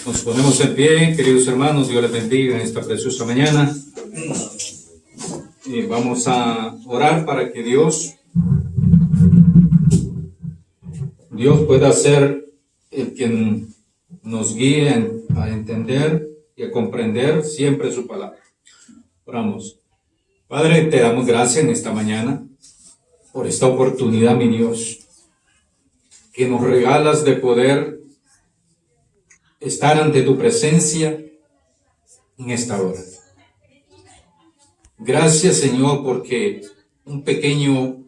Nos ponemos en pie, queridos hermanos, Dios les bendiga en esta preciosa mañana. Y vamos a orar para que Dios pueda ser el quien nos guíe a entender y a comprender siempre su palabra. Oramos. Padre, te damos gracias en esta mañana por esta oportunidad, mi Dios, que nos regalas de poder estar ante tu presencia en esta hora. Gracias, Señor, porque un pequeño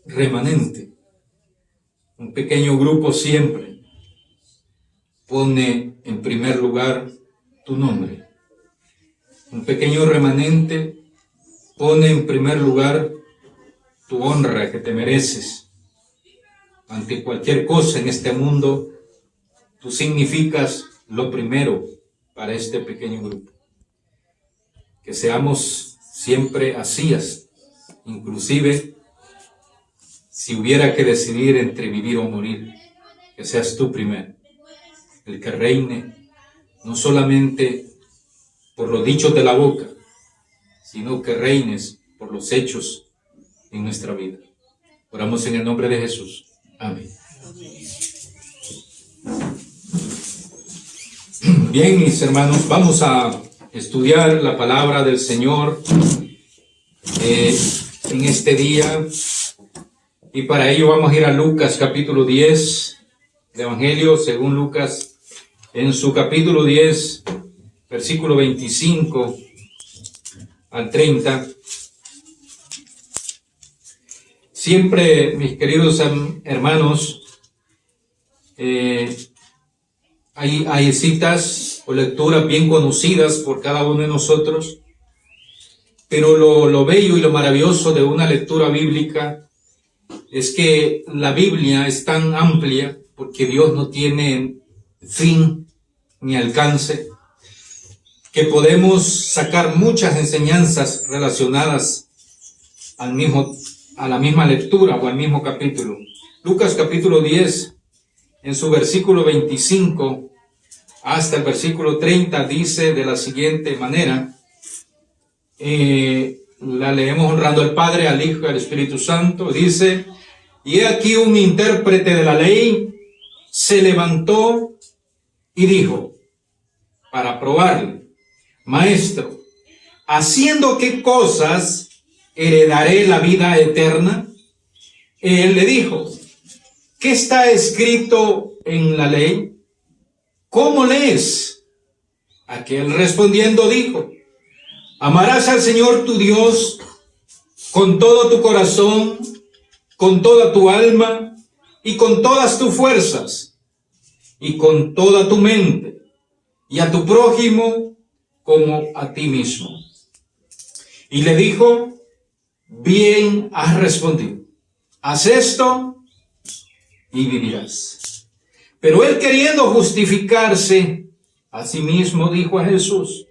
remanente, un pequeño grupo siempre pone en primer lugar tu nombre. Un pequeño remanente pone en primer lugar tu honra que te mereces. Ante cualquier cosa en este mundo, tú significas lo primero para este pequeño grupo. Que seamos siempre así, inclusive si hubiera que decidir entre vivir o morir, que seas tú primero, el que reine, no solamente por los dichos de la boca, sino que reines por los hechos en nuestra vida. Oramos en el nombre de Jesús. Amén. Bien, mis hermanos, vamos a estudiar la palabra del Señor en este día, y para ello vamos a ir a Lucas capítulo 10, el Evangelio según Lucas, en su capítulo 10, versículo 25 al 30. Siempre, mis queridos hermanos, hay citas o lecturas bien conocidas por cada uno de nosotros, pero lo bello y lo maravilloso de una lectura bíblica es que la Biblia es tan amplia, porque Dios no tiene fin ni alcance, que podemos sacar muchas enseñanzas relacionadas a la misma lectura o al mismo capítulo. Lucas capítulo 10, en su versículo 25 hasta el versículo 30, dice de la siguiente manera, la leemos honrando al Padre, al Hijo y al Espíritu Santo. Dice: y he aquí un intérprete de la ley se levantó y dijo, para probarle: Maestro, ¿haciendo qué cosas heredaré la vida eterna? Él le dijo: ¿qué está escrito en la ley? ¿Cómo lees? Aquel respondiendo dijo: amarás al Señor tu Dios con todo tu corazón, con toda tu alma y con todas tus fuerzas y con toda tu mente, y a tu prójimo como a ti mismo. Y le dijo: bien has respondido, haz esto y vivirás. Pero él, queriendo justificarse a sí mismo, dijo a Jesús: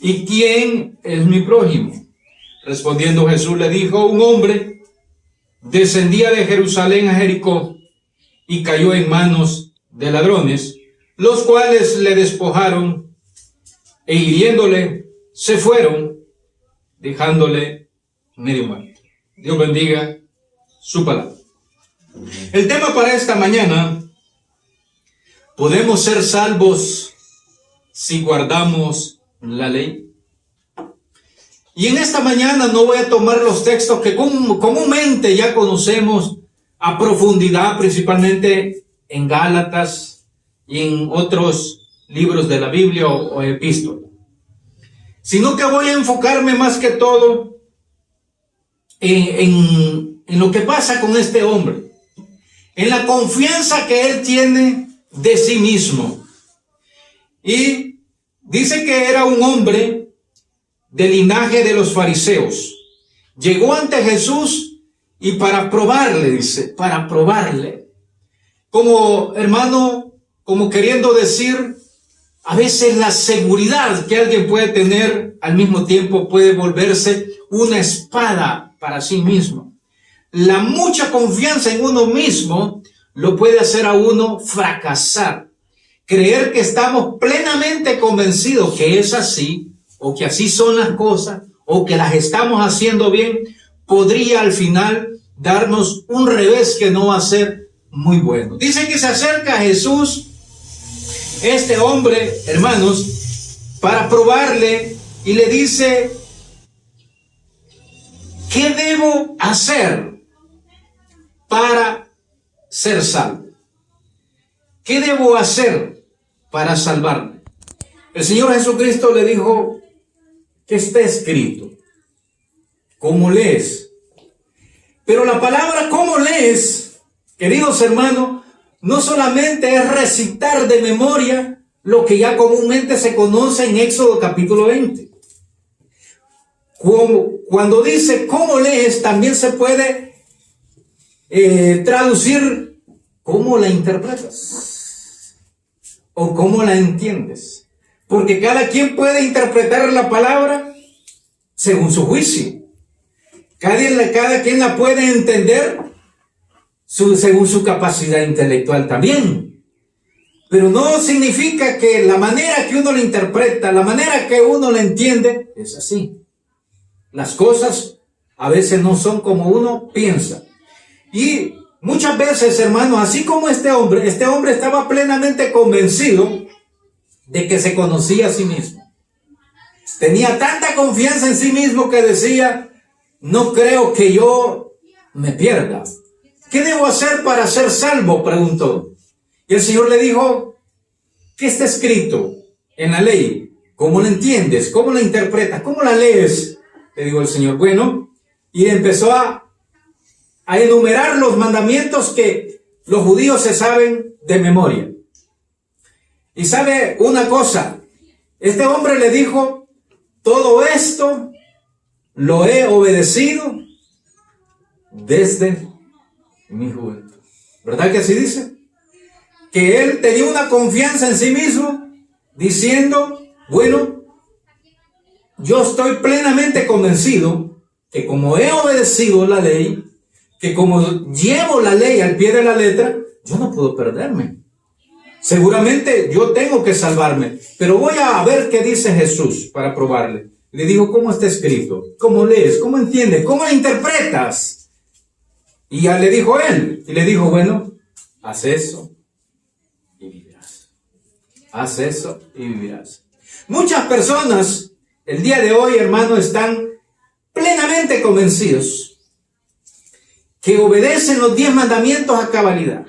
¿y quién es mi prójimo? Respondiendo Jesús le dijo: un hombre descendía de Jerusalén a Jericó y cayó en manos de ladrones, los cuales le despojaron e hiriéndole se fueron, dejándole medio muerto. Dios bendiga su palabra. El tema para esta mañana: ¿podemos ser salvos si guardamos la ley? Y en esta mañana no voy a tomar los textos que comúnmente ya conocemos a profundidad, principalmente en Gálatas y en otros libros de la Biblia o epístolas, sino que voy a enfocarme más que todo en lo que pasa con este hombre, en la confianza que él tiene de sí mismo. Y dice que era un hombre del linaje de los fariseos. Llegó ante Jesús y para probarle, dice, para probarle. Como hermano, como queriendo decir, a veces la seguridad que alguien puede tener al mismo tiempo puede volverse una espada para sí mismo. La mucha confianza en uno mismo lo puede hacer a uno fracasar. creer que estamos plenamente convencidos que es así, o que así son las cosas, o que las estamos haciendo bien, podría al final darnos un revés que no va a ser muy bueno. Dice que se acerca a Jesús, este hombre, hermanos, para probarle, y le dice: ¿qué debo hacer para ser salvo? ¿Qué debo hacer para salvarme? El Señor Jesucristo le dijo: ¿qué está escrito? ¿Cómo lees? Pero la palabra ¿cómo lees?, queridos hermanos, no solamente es recitar de memoria lo que ya comúnmente se conoce en Éxodo capítulo 20. Cuando dice ¿cómo lees?, también se puede traducir ¿cómo la interpretas? O ¿cómo la entiendes? Porque cada quien puede interpretar la palabra según su juicio. Cada quien la puede entender según su capacidad intelectual también. Pero no significa que la manera que uno la interpreta, la manera que uno la entiende, es así. Las cosas a veces no son como uno piensa. Y muchas veces, hermanos, así como este hombre estaba plenamente convencido de que se conocía a sí mismo. Tenía tanta confianza en sí mismo que decía: no creo que yo me pierda. ¿Qué debo hacer para ser salvo?, preguntó. Y el Señor le dijo: ¿qué está escrito en la ley? ¿Cómo la entiendes? ¿Cómo la interpretas? ¿Cómo la lees? Le dijo el Señor. Bueno, y empezó a enumerar los mandamientos que los judíos se saben de memoria. Y sabe una cosa, este hombre le dijo: todo esto lo he obedecido desde mi juventud. ¿Verdad que así dice? Que él tenía una confianza en sí mismo, diciendo: bueno, yo estoy plenamente convencido que como he obedecido la ley, que como llevo la ley al pie de la letra, yo no puedo perderme. Seguramente yo tengo que salvarme, pero voy a ver qué dice Jesús para probarle. Le digo: ¿cómo está escrito? ¿Cómo lees? ¿Cómo entiendes? ¿Cómo interpretas? Y ya le dijo él, y le dijo: bueno, haz eso y vivirás. Haz eso y vivirás. Muchas personas el día de hoy, hermano, están plenamente convencidos que obedecen los 10 mandamientos a cabalidad.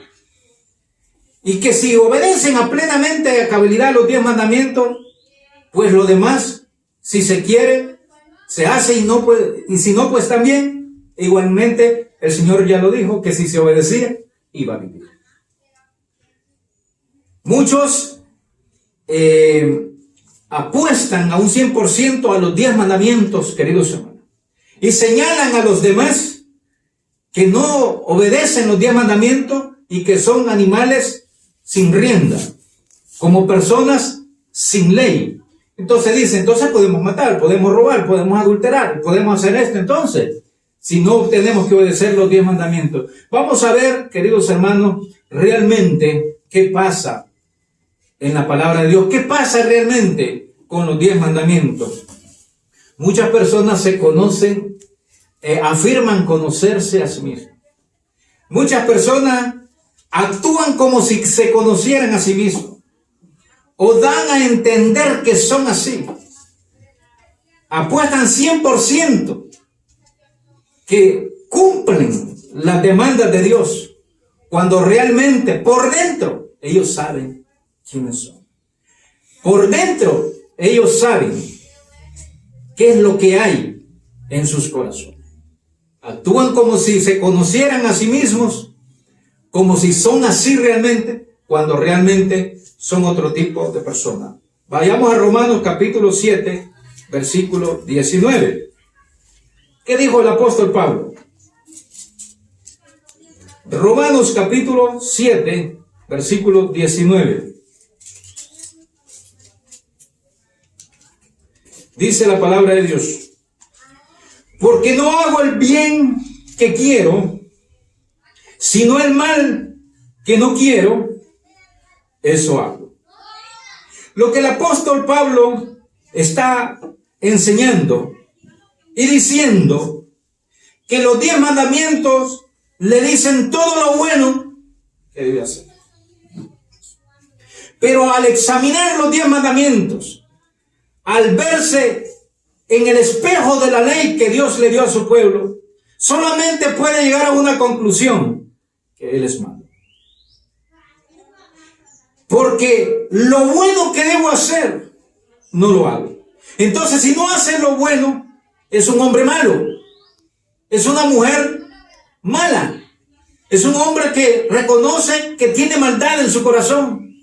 Y que si obedecen plenamente a cabalidad los 10 mandamientos, pues lo demás, si se quiere, se hace, y si no, pues también. Igualmente, el Señor ya lo dijo, que si se obedecía, iba a vivir. Muchos apuestan a un 100% a los 10 mandamientos, queridos hermanos, y señalan a los demás que no obedecen los 10 mandamientos y que son animales sin rienda, como personas sin ley. Entonces dice: entonces podemos matar, podemos robar, podemos adulterar, podemos hacer esto. Entonces, si no tenemos que obedecer los 10 mandamientos. Vamos a ver, queridos hermanos, realmente qué pasa en la palabra de Dios. ¿Qué pasa realmente con los 10 mandamientos? Muchas personas se conocen, afirman conocerse a sí mismos. Muchas personas actúan como si se conocieran a sí mismos, o dan a entender que son así. Apuestan 100% que cumplen las demandas de Dios, cuando realmente por dentro ellos saben quiénes son. Por dentro ellos saben qué es lo que hay en sus corazones. Actúan como si se conocieran a sí mismos, como si son así realmente, cuando realmente son otro tipo de personas. Vayamos a Romanos capítulo 7, versículo 19. ¿Qué dijo el apóstol Pablo? Romanos capítulo 7, versículo 19. Dice la palabra de Dios: porque no hago el bien que quiero, sino el mal que no quiero, eso hago. lo que el apóstol Pablo está enseñando y diciendo que los 10 mandamientos le dicen todo lo bueno que debe hacer. Pero al examinar los 10 mandamientos, al verse en el espejo de la ley que Dios le dio a su pueblo, solamente puede llegar a una conclusión: que Él es malo. Porque lo bueno que debo hacer, no lo hago. Entonces, si no hace lo bueno, es un hombre malo. Es una mujer mala. Es un hombre que reconoce que tiene maldad en su corazón,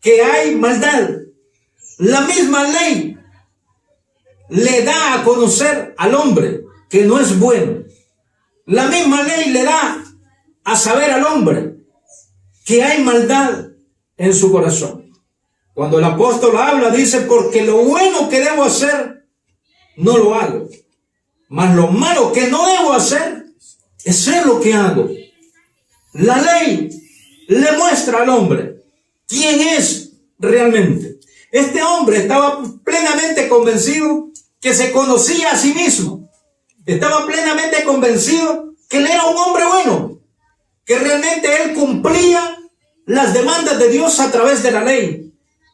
que hay maldad. La misma ley le da a conocer al hombre que no es bueno. La misma ley le da a saber al hombre que hay maldad en su corazón. Cuando el apóstol habla, dice: porque lo bueno que debo hacer, no lo hago. Mas lo malo que no debo hacer, eso es lo que hago. La ley le muestra al hombre quién es realmente. Este hombre estaba plenamente convencido que se conocía a sí mismo. Estaba plenamente convencido que él era un hombre bueno, que realmente él cumplía las demandas de Dios a través de la ley.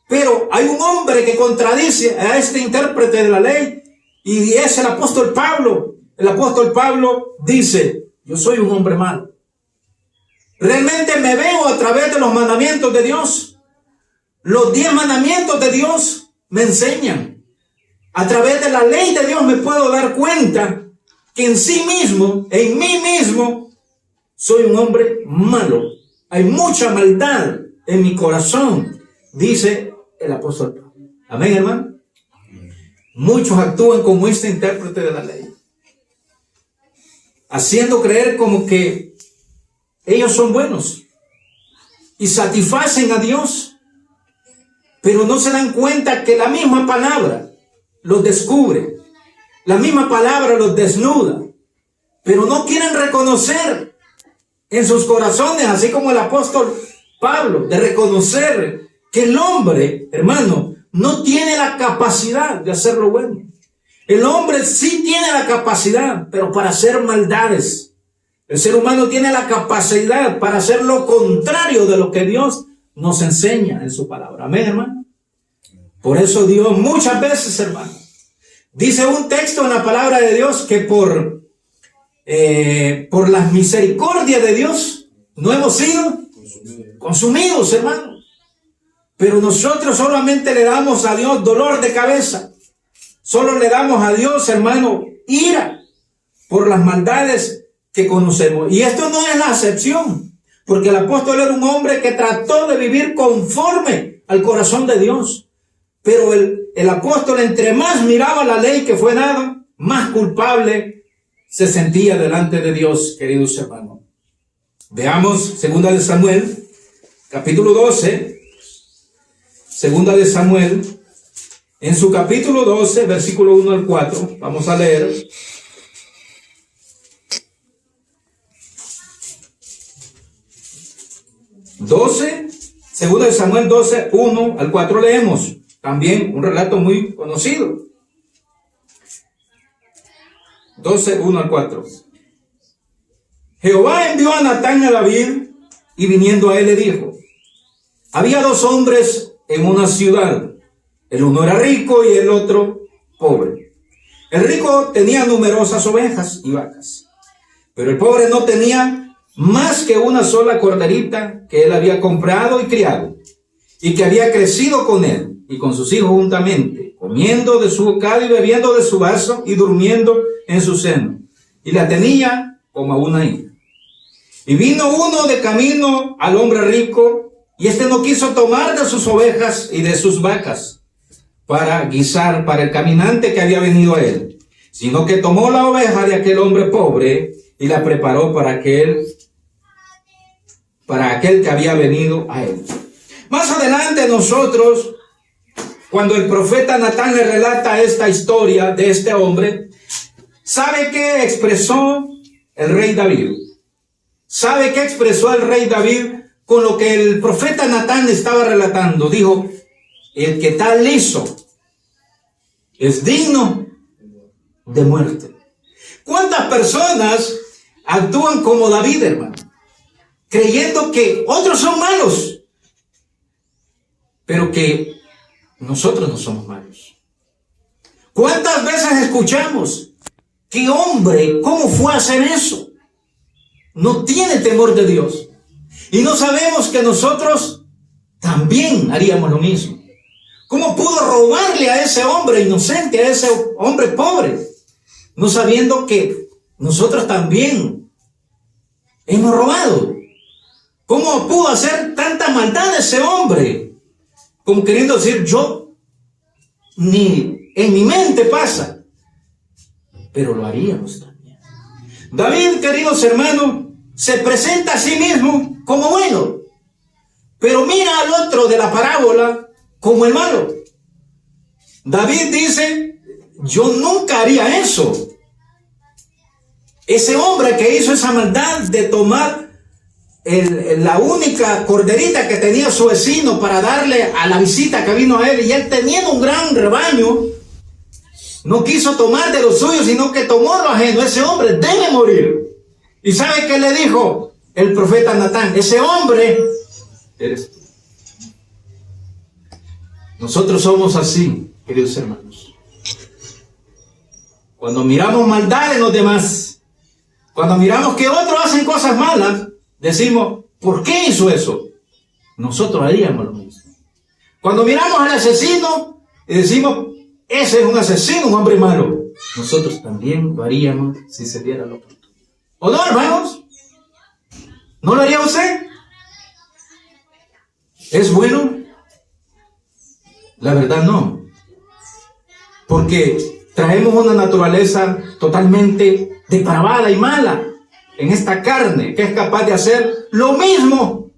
Pero hay un hombre que contradice a este intérprete de la ley, y es el apóstol Pablo. El apóstol Pablo dice: yo soy un hombre malo. Realmente me veo a través de los mandamientos de Dios. Los 10 mandamientos de Dios me enseñan. A través de la ley de Dios me puedo dar cuenta que en sí mismo, en mí mismo, soy un hombre malo. Hay mucha maldad en mi corazón, dice el apóstol Pablo. Amén, hermano. Muchos actúan como este intérprete de la ley, haciendo creer como que ellos son buenos y satisfacen a Dios, pero no se dan cuenta que la misma palabra los descubre, la misma palabra los desnuda, pero no quieren reconocer en sus corazones, así como el apóstol Pablo, de reconocer que el hombre, hermano, no tiene la capacidad de hacer lo bueno. El hombre sí tiene la capacidad, pero para hacer maldades. El ser humano tiene la capacidad para hacer lo contrario de lo que Dios nos enseña en su palabra. Amén, hermano. Por eso Dios muchas veces, hermano, dice un texto en la palabra de Dios que por las misericordias de Dios no hemos sido consumidos, hermano. Pero nosotros solamente le damos a Dios dolor de cabeza. Solo le damos a Dios, hermano, ira por las maldades que conocemos. Y esto no es la excepción, porque el apóstol era un hombre que trató de vivir conforme al corazón de Dios. Pero el apóstol, entre más miraba la ley que fue dada, más culpable se sentía delante de Dios, queridos hermanos. Veamos 2 de Samuel, capítulo 12. 2 de Samuel, en su capítulo 12, versículo 1 al 4, vamos a leer. Dos de Samuel 12, 1 al 4 leemos. También un relato muy conocido. 12, 1 al 4. Jehová envió a Natán a David, y viniendo a él le dijo: había 2 hombres en una ciudad. El uno era rico y el otro pobre. El rico tenía numerosas ovejas y vacas, pero el pobre no tenía más que una sola corderita que él había comprado y criado, y que había crecido con él y con sus hijos juntamente, comiendo de su bocado y bebiendo de su vaso y durmiendo en su seno, y la tenía como a una hija. Y vino uno de camino al hombre rico, y este no quiso tomar de sus ovejas y de sus vacas para guisar para el caminante que había venido a él, sino que tomó la oveja de aquel hombre pobre y la preparó para aquel que había venido a él. Más adelante nosotros, cuando el profeta Natán le relata esta historia de este hombre, ¿sabe qué expresó el rey David? ¿Sabe qué expresó el rey David con lo que el profeta Natán estaba relatando? Dijo: el que tal hizo es digno de muerte. ¿Cuántas personas actúan como David, hermano? Creyendo que otros son malos, pero que nosotros no somos malos. ¿Cuántas veces escuchamos que hombre, cómo fue a hacer eso? No tiene temor de Dios. Y no sabemos que nosotros también haríamos lo mismo. ¿Cómo pudo robarle a ese hombre inocente, a ese hombre pobre? No sabiendo que nosotros también hemos robado. ¿Cómo pudo hacer tanta maldad ese hombre? Como queriendo decir, yo ni en mi mente pasa. Pero lo haríamos también. David, queridos hermanos, se presenta a sí mismo como bueno. Pero mira al otro de la parábola como el malo. David dice, yo nunca haría eso. Ese hombre que hizo esa maldad de tomar la única corderita que tenía su vecino para darle a la visita que vino a él, y él teniendo un gran rebaño, no quiso tomar de lo suyo, sino que tomó lo ajeno. Ese hombre debe morir. ¿Y sabe qué le dijo el profeta Natán? Ese hombre eres tú. Nosotros somos así, queridos hermanos. Cuando miramos maldad en los demás, cuando miramos que otros hacen cosas malas, decimos, ¿por qué hizo eso? Nosotros haríamos lo mismo. Cuando miramos al asesino y decimos, ese es un asesino, un hombre malo, nosotros también lo haríamos si se diera la oportunidad. ¿O no, hermanos? ¿No lo haría usted? ¿Es bueno? La verdad no. Porque traemos una naturaleza totalmente depravada y mala en esta carne, que es capaz de hacer lo mismo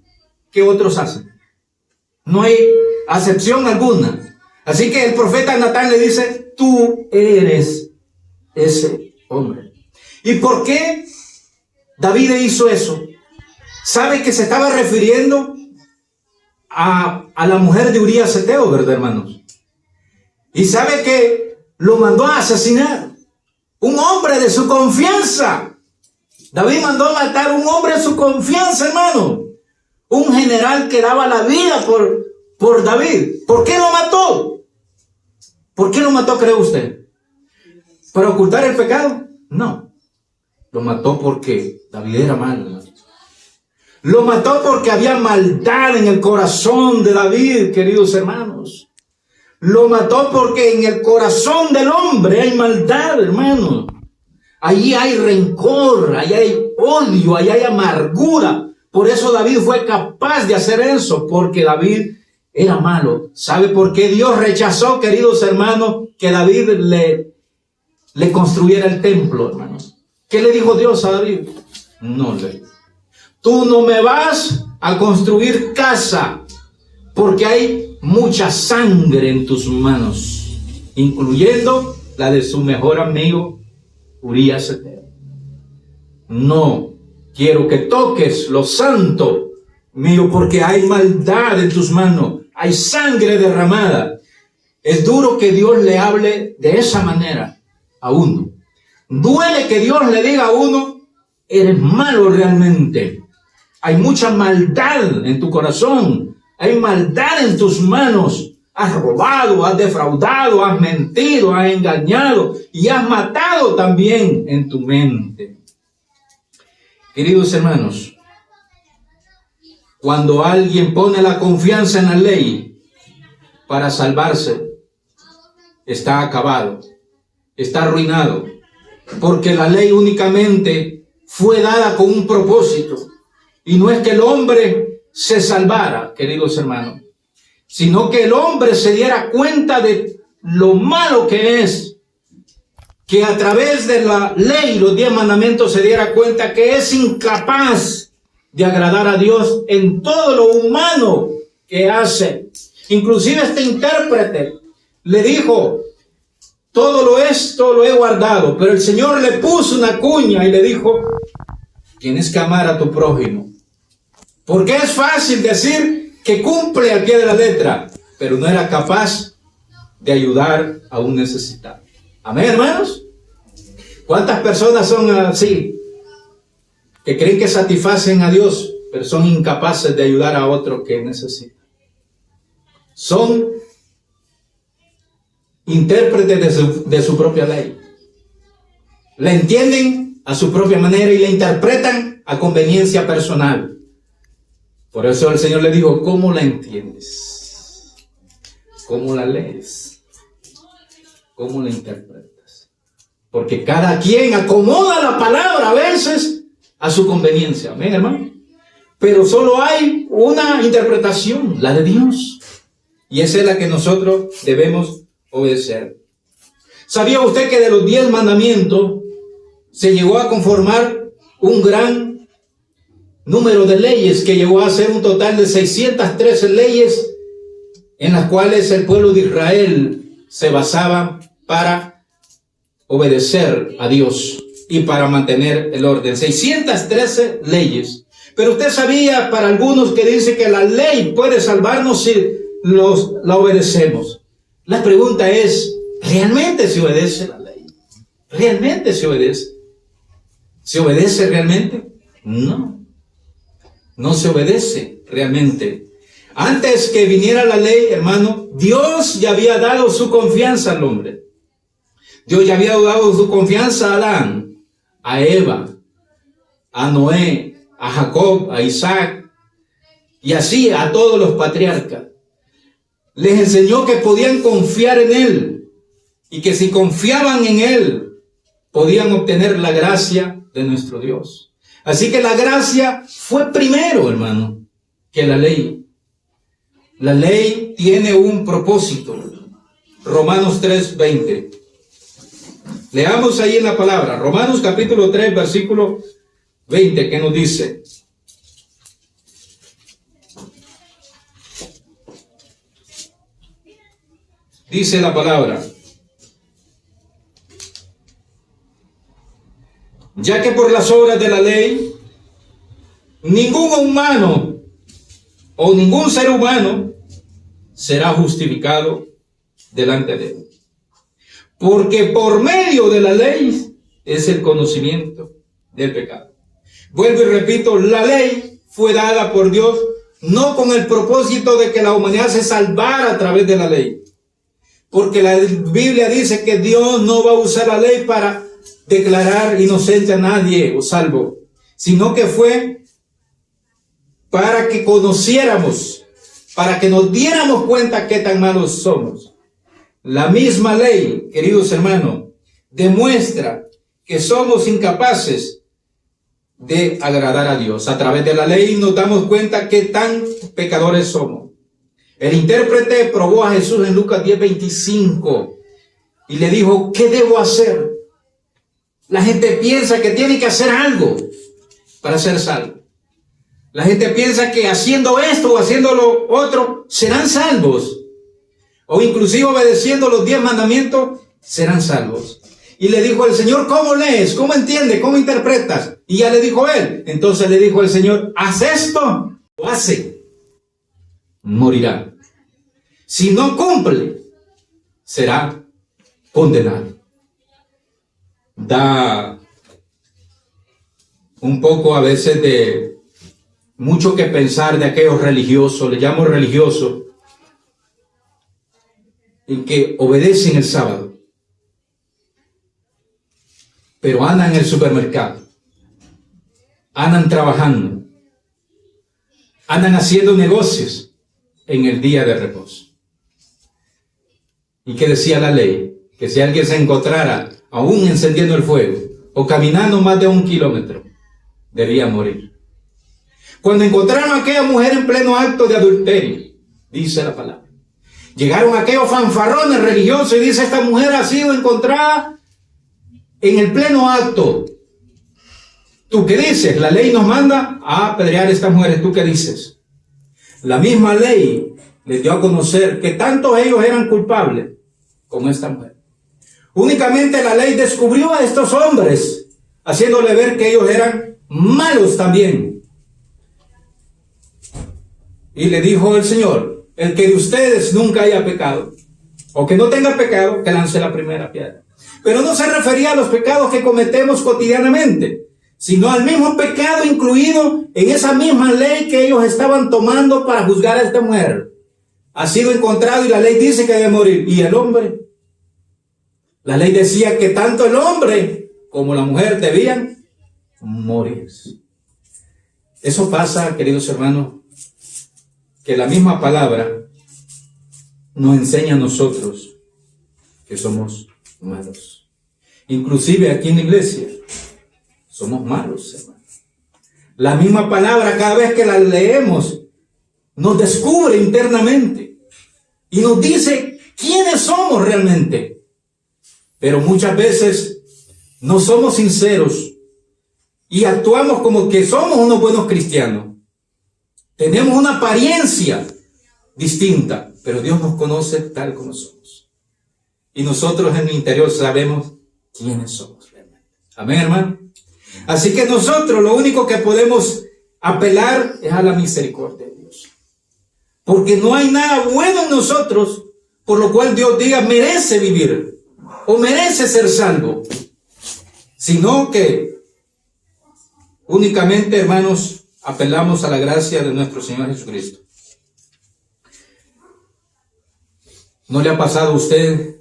que otros hacen. No hay acepción alguna. Así que el profeta Natán le dice, tú eres ese hombre. ¿Y por qué David hizo eso? ¿Sabe que se estaba refiriendo a la mujer de Urías Eteo, verdad, hermanos? Y sabe que lo mandó a asesinar. Un hombre de su confianza. David mandó a matar a un hombre de su confianza, hermano. Un general que daba la vida por David. ¿Por qué lo mató? ¿Por qué lo mató, cree usted? ¿Para ocultar el pecado? No. Lo mató porque David era malo, hermano. Lo mató porque había maldad en el corazón de David, queridos hermanos. Lo mató porque en el corazón del hombre hay maldad, hermano. Allí hay rencor, allí hay odio, allí hay amargura. Por eso David fue capaz de hacer eso, porque David era malo. ¿Sabe por qué Dios rechazó, queridos hermanos, que David le construyera el templo, hermanos? ¿Qué le dijo Dios a David? No le dijo, tú no me vas a construir casa, porque hay mucha sangre en tus manos, incluyendo la de su mejor amigo Urías Eteo. No quiero que toques lo santo mío, porque hay maldad en tus manos, hay sangre derramada. Es duro que Dios le hable de esa manera a uno. Duele que Dios le diga a uno, eres malo realmente. Hay mucha maldad en tu corazón. Hay maldad en tus manos. Has robado, has defraudado, has mentido, has engañado y has matado también en tu mente. Queridos hermanos, cuando alguien pone la confianza en la ley para salvarse, está acabado, está arruinado, porque la ley únicamente fue dada con un propósito. Y no es que el hombre se salvara, queridos hermanos, sino que el hombre se diera cuenta de lo malo que es, que a través de la ley, los 10 mandamientos, se diera cuenta que es incapaz de agradar a Dios en todo lo humano que hace. Inclusive este intérprete le dijo, todo lo he guardado, pero el Señor le puso una cuña y le dijo, tienes que amar a tu prójimo. Porque es fácil decir que cumple al pie de la letra, pero no era capaz de ayudar a un necesitado. Amén, hermanos. ¿Cuántas personas son así? Que creen que satisfacen a Dios, pero son incapaces de ayudar a otro que necesita. Son intérpretes de su propia ley. La entienden a su propia manera y la interpretan a conveniencia personal. Por eso el Señor le dijo, ¿cómo la entiendes? ¿Cómo la lees? ¿Cómo la interpretas? Porque cada quien acomoda la palabra a veces a su conveniencia. Amén, hermano. Pero solo hay una interpretación, la de Dios. Y esa es la que nosotros debemos obedecer. ¿Sabía usted que de los 10 mandamientos se llegó a conformar un gran número de leyes, que llegó a ser un total de 613 leyes en las cuales el pueblo de Israel se basaba para obedecer a Dios y para mantener el orden? 613 leyes. Pero usted sabía, para algunos, que dice que la ley puede salvarnos si la obedecemos. La pregunta es, ¿realmente se obedece la ley? ¿Realmente se obedece? ¿Se obedece realmente? No. No se obedece realmente. Antes que viniera la ley, hermano, Dios ya había dado su confianza al hombre. Dios ya había dado su confianza a Adán, a Eva, a Noé, a Jacob, a Isaac, y así a todos los patriarcas. Les enseñó que podían confiar en Él, y que si confiaban en Él, podían obtener la gracia de nuestro Dios. Así que la gracia fue primero, hermano, que la ley. La ley tiene un propósito. Romanos 3:20. Leamos ahí en la palabra. Romanos capítulo 3, versículo 20, que nos dice. Dice la palabra: ya que por las obras de la ley, ningún humano o ningún ser humano será justificado delante de él. Porque por medio de la ley es el conocimiento del pecado. Vuelvo y repito, la ley fue dada por Dios no con el propósito de que la humanidad se salvara a través de la ley. Porque la Biblia dice que Dios no va a usar la ley para declarar inocente a nadie o salvo, sino que fue para que conociéramos, para que nos diéramos cuenta qué tan malos somos. La misma ley, queridos hermanos, demuestra que somos incapaces de agradar a Dios. A través de la ley nos damos cuenta qué tan pecadores somos. El intérprete probó a Jesús en Lucas 10:25 y le dijo, ¿qué debo hacer? La gente piensa que tiene que hacer algo para ser salvo. La gente piensa que haciendo esto o haciendo lo otro serán salvos. O inclusive obedeciendo los 10 mandamientos serán salvos. Y le dijo el Señor, ¿cómo lees? ¿Cómo entiendes? ¿Cómo interpretas? Y ya le dijo él. Entonces le dijo el Señor, haz esto o hace, morirá. Si no cumple, será condenado. Da un poco a veces de mucho que pensar de aquellos religiosos, le llamo religiosos, y que obedecen el sábado, pero andan en el supermercado, andan trabajando, andan haciendo negocios en el día de reposo. ¿Y qué decía la ley? Que si alguien se encontrara aún encendiendo el fuego o caminando más de 1 kilómetro, debía morir. Cuando encontraron a aquella mujer en pleno acto de adulterio, dice la palabra, llegaron aquellos fanfarrones religiosos y dice, esta mujer ha sido encontrada en el pleno acto. ¿Tú qué dices? La ley nos manda a apedrear a estas mujeres. ¿Tú qué dices? La misma ley les dio a conocer que tanto ellos eran culpables como esta mujer. Únicamente la ley descubrió a estos hombres, haciéndole ver que ellos eran malos también. Y le dijo el Señor, el que de ustedes nunca haya pecado, o que no tenga pecado, que lance la primera piedra. Pero no se refería a los pecados que cometemos cotidianamente, sino al mismo pecado incluido en esa misma ley que ellos estaban tomando para juzgar a esta mujer. Ha sido encontrado y la ley dice que debe morir. ¿Y el hombre? La ley decía que tanto el hombre como la mujer debían morir. Eso pasa, queridos hermanos, que la misma palabra nos enseña a nosotros que somos malos. Inclusive aquí en la iglesia somos malos, hermanos. La misma palabra, cada vez que la leemos, nos descubre internamente y nos dice quiénes somos realmente. Pero muchas veces no somos sinceros y actuamos como que somos unos buenos cristianos. Tenemos una apariencia distinta, pero Dios nos conoce tal como somos. Y nosotros en el interior sabemos quiénes somos realmente. Amén, hermano. Así que nosotros lo único que podemos apelar es a la misericordia de Dios. Porque no hay nada bueno en nosotros por lo cual Dios diga merece vivir o merece ser salvo. Sino que únicamente, hermanos, apelamos a la gracia de nuestro Señor Jesucristo. ¿No le ha pasado a usted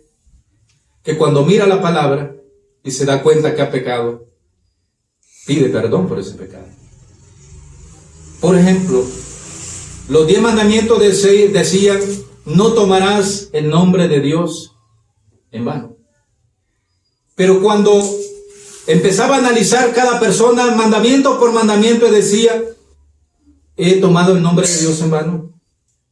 que cuando mira la palabra y se da cuenta que ha pecado, pide perdón por ese pecado? Por ejemplo, los 10 mandamientos decían, no tomarás el nombre de Dios en vano. Pero cuando empezaba a analizar cada persona, mandamiento por mandamiento, decía, ¿he tomado el nombre de Dios en vano?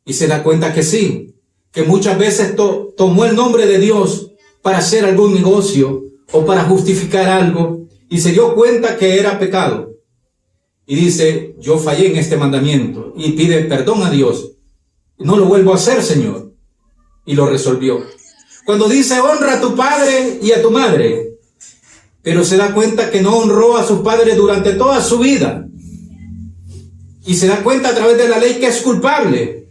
Y se da cuenta que sí, que muchas veces tomó el nombre de Dios para hacer algún negocio o para justificar algo y se dio cuenta que era pecado. Y dice, yo fallé en este mandamiento y pide perdón a Dios. No lo vuelvo a hacer, Señor. Y lo resolvió. Cuando dice, honra a tu padre y a tu madre, pero se da cuenta que no honró a sus padres durante toda su vida. Y se da cuenta a través de la ley que es culpable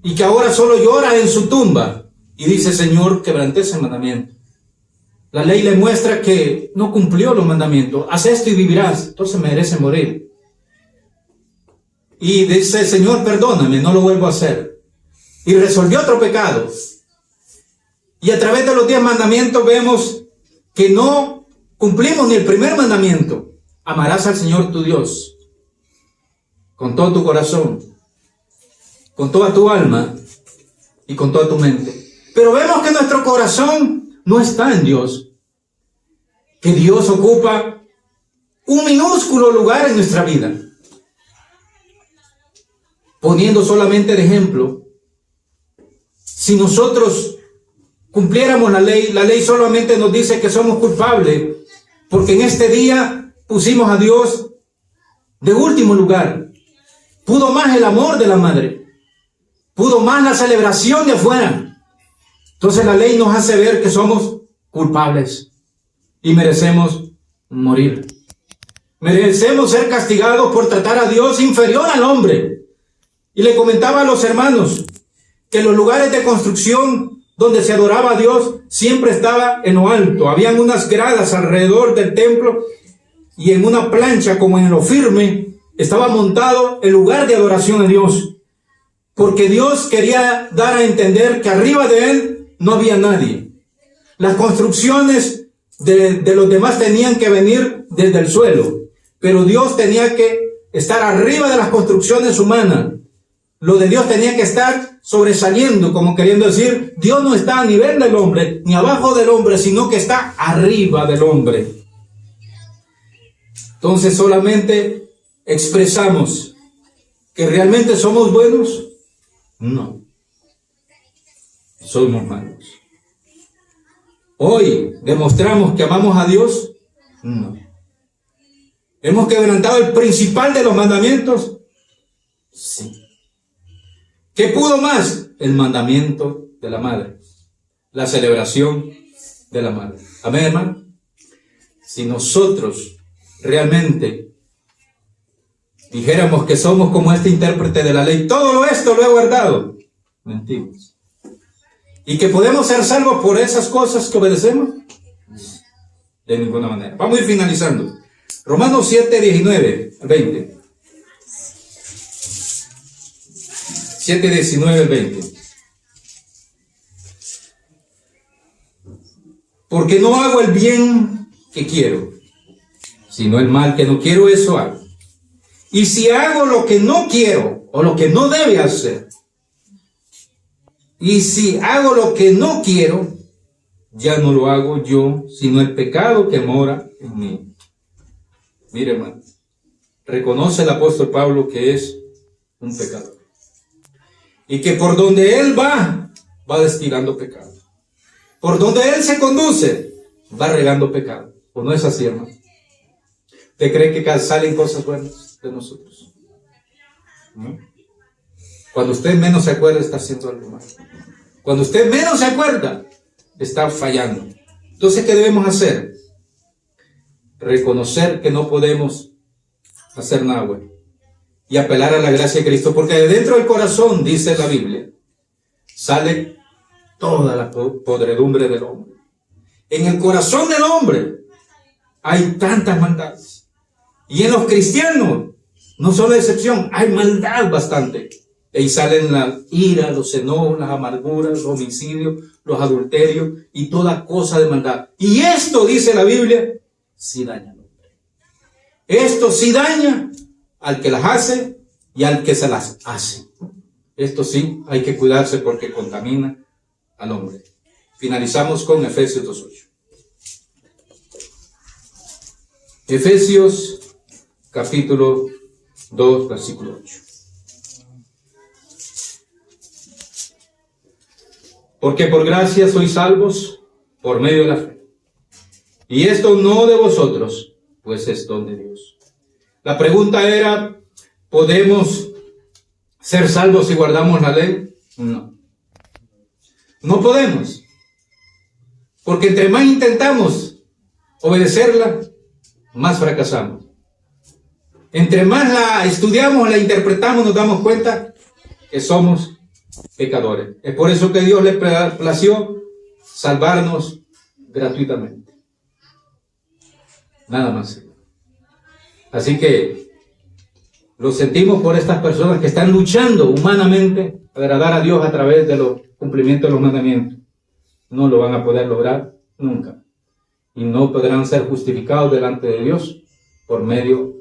y que ahora solo llora en su tumba. Y dice, Señor, quebranté ese mandamiento. La ley le muestra que no cumplió los mandamientos. Haz esto y vivirás. Entonces merece morir. Y dice, Señor, perdóname, no lo vuelvo a hacer. Y resolvió otro pecado. Y a través de los 10 mandamientos vemos que no cumplimos ni el primer mandamiento. Amarás al Señor tu Dios con todo tu corazón, con toda tu alma y con toda tu mente. Pero vemos que nuestro corazón no está en Dios. Que Dios ocupa un minúsculo lugar en nuestra vida. Poniendo solamente de ejemplo, si nosotros cumpliéramos la ley solamente nos dice que somos culpables, porque en este día pusimos a Dios de último lugar. Pudo más el amor de la madre, pudo más la celebración de afuera. Entonces la ley nos hace ver que somos culpables y merecemos morir. Merecemos ser castigados por tratar a Dios inferior al hombre. Y le comentaba a los hermanos que en los lugares de construcción donde se adoraba a Dios siempre estaba en lo alto. Habían unas gradas alrededor del templo y en una plancha como en lo firme estaba montado el lugar de adoración a Dios. Porque Dios quería dar a entender que arriba de él no había nadie. Las construcciones de los demás tenían que venir desde el suelo, pero Dios tenía que estar arriba de las construcciones humanas. Lo de Dios tenía que estar sobresaliendo, como queriendo decir, Dios no está a nivel del hombre, ni abajo del hombre, sino que está arriba del hombre. Entonces solamente expresamos que realmente somos buenos. No, somos malos. Hoy demostramos que amamos a Dios. No. ¿Hemos quebrantado el principal de los mandamientos? Sí. ¿Qué pudo más? El mandamiento de la madre, la celebración de la madre. Amén, hermano. Si nosotros realmente dijéramos que somos como este intérprete de la ley, todo esto lo he guardado, Mentimos. ¿Y que podemos ser salvos por esas cosas que obedecemos? De ninguna manera. Vamos a ir finalizando. Romanos 7, 19 al 20. 7, 19 al 20. Porque no hago el bien que quiero, sino el mal que no quiero, eso hago. Y si hago lo que no quiero, o lo que no debe hacer, y si hago lo que no quiero, ya no lo hago yo, sino el pecado que mora en mí. Mire, hermano, reconoce el apóstol Pablo que es un pecador. Y que por donde él va destilando pecado. Por donde él se conduce, va regando pecado. ¿O no es así, hermano? ¿Usted cree que salen cosas buenas de nosotros? ¿No? Cuando usted menos se acuerda, está haciendo algo mal. Cuando usted menos se acuerda, está fallando. Entonces, ¿qué debemos hacer? Reconocer que no podemos hacer nada bueno. Y apelar a la gracia de Cristo. Porque de dentro del corazón, dice la Biblia, sale toda la podredumbre del hombre. En el corazón del hombre hay tantas maldades. Y en los cristianos, no son la excepción, hay maldad bastante. Y ahí salen la ira, los enojos, las amarguras, los homicidios, los adulterios y toda cosa de maldad. Y esto, dice la Biblia, sí daña al hombre. Esto sí daña al que las hace y al que se las hace. Esto sí, hay que cuidarse porque contamina al hombre. Finalizamos con Efesios 2:8. Efesios capítulo 2, versículo 8. Porque por gracia sois salvos por medio de la fe. Y esto no de vosotros, pues es don de Dios. La pregunta era, ¿podemos ser salvos si guardamos la ley? No. No podemos. Porque entre más intentamos obedecerla, más fracasamos. Entre más la estudiamos, la interpretamos, nos damos cuenta que somos pecadores. Es por eso que Dios le plació salvarnos gratuitamente. Nada más. Así que lo sentimos por estas personas que están luchando humanamente a agradar a Dios a través de los cumplimientos de los mandamientos. No lo van a poder lograr nunca. Y no podrán ser justificados delante de Dios por medio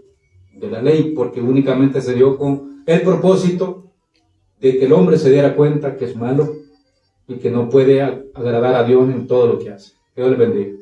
de la ley, porque únicamente se dio con el propósito de que el hombre se diera cuenta que es malo y que no puede agradar a Dios en todo lo que hace. Que Dios le bendiga.